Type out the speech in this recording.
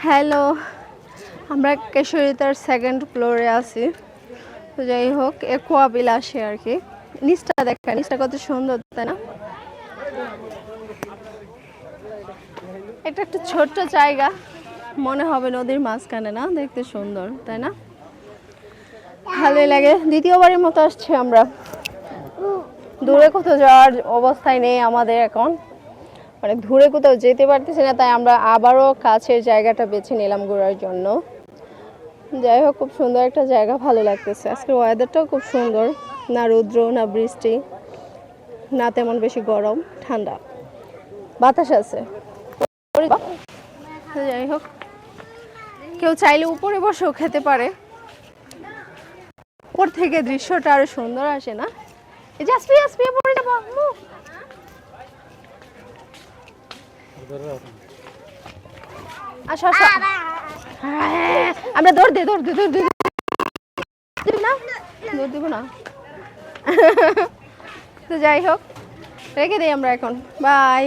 Hello, আমরা কেশরিতার second ফ্লোরে আছি। তো যাই হোক, একোয়াবিলাসে আর কি। নিচটা দেখা, নিচটা কত সুন্দর, তাই না? এটা একটা ছোট্ট জায়গা, মনে হবে নদীর মাঝখানে, না? দেখতে সুন্দর, তাই না? ভালোই লাগে। দ্বিতীয়বারের মতো আসছে আমরা। দূরে কোথাও যাওয়ার অবস্থায় নেই আমাদের এখন, মানে দূরে কোথাও যেতে পারতেছি না, তাই আমরা আবারও কাছের জায়গাটা বেছে নিলাম ঘোরার জন্য। যাই হোক, খুব সুন্দর একটা জায়গা, ভালো লাগতেছে। আজকের ওয়েদারটাও খুব সুন্দর, না রৌদ্র না বৃষ্টি, না তেমন বেশি গরম, ঠান্ডা, বাতাস আছে। যাই হোক, কেউ চাইলে উপরে বসেও খেতে পারে। উপর থেকে দৃশ্যটা আরো সুন্দর আসে, না? এই যে আসবি আসবি, পড়ে যাবো। আসো আসো, আমরা দৌড় দে দৌড় দে দৌড় দে, না দৌড় দিব না। তো যাই হোক, রেখে দিই আমরা এখন, বাই।